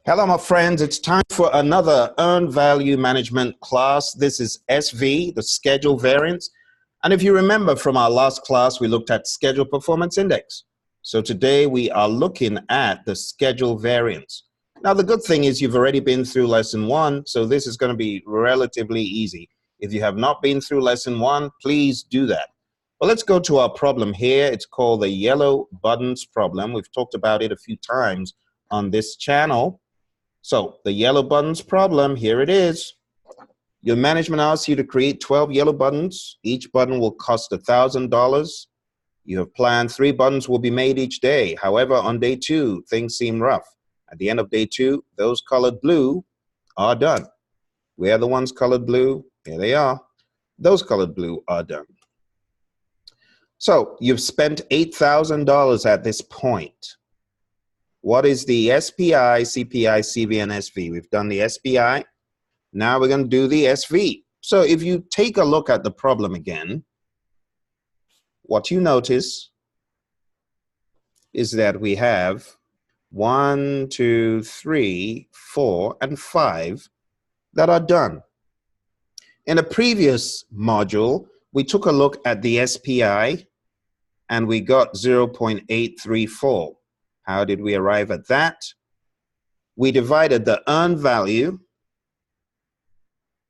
Hello, my friends. It's time for another Earned Value Management class. This is SV, the schedule variance. And if you remember from our last class, we looked at schedule performance index. So today we are looking at the schedule variance. Now, the good thing is you've already been through lesson 1, so this is going to be relatively easy. If you have not been through lesson 1, please do that. Well, let's go to our problem here. It's called the yellow buttons problem. We've talked about it a few times on this channel. So the yellow buttons problem, here it is. Your management asks you to create 12 yellow buttons. Each button will cost $1,000. You have planned 3 buttons will be made each day. However, on day 2, things seem rough. At the end of day 2, those colored blue are done. Where are the ones colored blue? Here they are. Those colored blue are done. So you've spent $8,000 at this point. What is the SPI, CPI, CV, and SV? We've done the SPI. Now we're going to do the SV. So if you take a look at the problem again, what you notice is that we have 1, 2, 3, 4, and 5 that are done. In a previous module, we took a look at the SPI and we got 0.834. How did we arrive at that? We divided the earned value,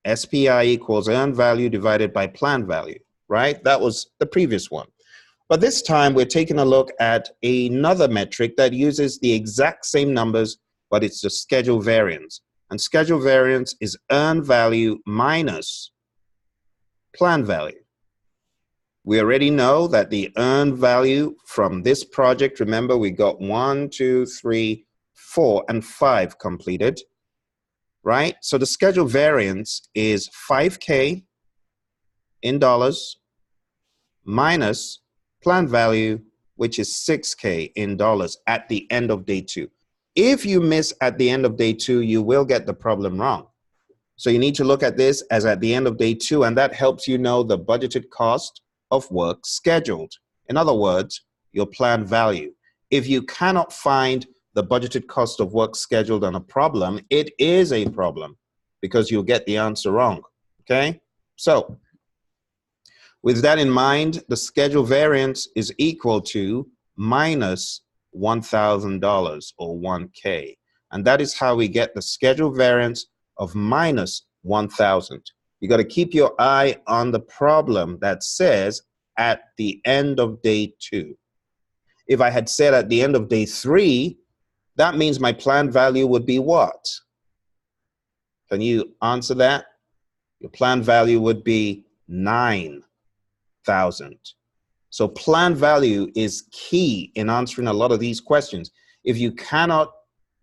SPI equals earned value divided by planned value, right? That was the previous one. But this time we're taking a look at another metric that uses the exact same numbers, but it's the schedule variance. And schedule variance is earned value minus planned value. We already know that the earned value from this project, remember we got 1, 2, 3, 4, and 5 completed, right? So the schedule variance is $5K in dollars minus planned value, which is $6K in dollars at the end of day 2. If you miss at the end of day 2, you will get the problem wrong. So you need to look at this as at the end of day 2, and that helps you know the budgeted cost of work scheduled. In other words, your planned value. If you cannot find the budgeted cost of work scheduled on a problem, it is a problem because you'll get the answer wrong, okay? So with that in mind, the schedule variance is equal to minus $1,000 or 1K. And that is how we get the schedule variance of minus 1,000. You got to keep your eye on the problem that says at the end of day 2. If I had said at the end of day 3, that means my planned value would be what? Can you answer that? Your planned value would be 9,000. So planned value is key in answering a lot of these questions. If you cannot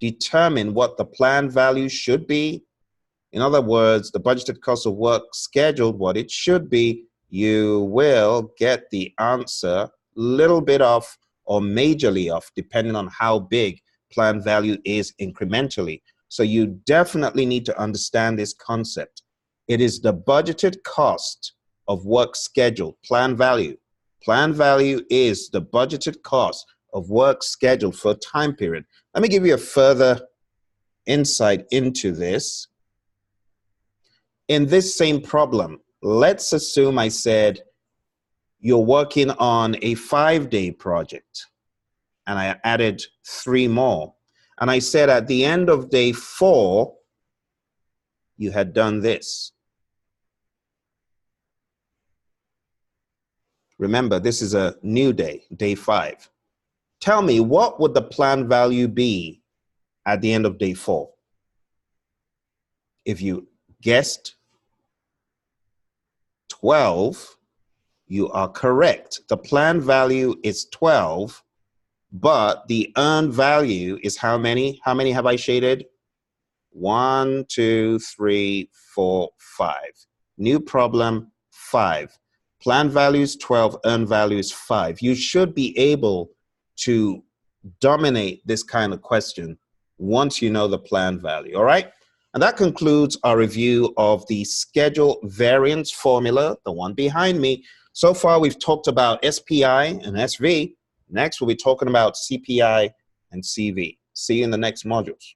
determine what the planned value should be, in other words, the budgeted cost of work scheduled, what it should be, you will get the answer little bit off or majorly off, depending on how big planned value is incrementally. So you definitely need to understand this concept. It is the budgeted cost of work scheduled, planned value. Planned value is the budgeted cost of work scheduled for a time period. Let me give you a further insight into this. In this same problem, let's assume I said you're working on a 5-day project and I added 3 more. And I said at the end of day 4, you had done this. Remember, this is a new day, day 5. Tell me, what would the planned value be at the end of day 4? If you guessed 12, you are correct. The planned value is 12, but the earned value is how many? How many have I shaded? 1, 2, 3, 4, 5. New problem, 5. Planned value is 12, earned value is 5. You should be able to dominate this kind of question once you know the planned value, all right? And that concludes our review of the schedule variance formula, the one behind me. So far, we've talked about SPI and SV. Next, we'll be talking about CPI and CV. See you in the next modules.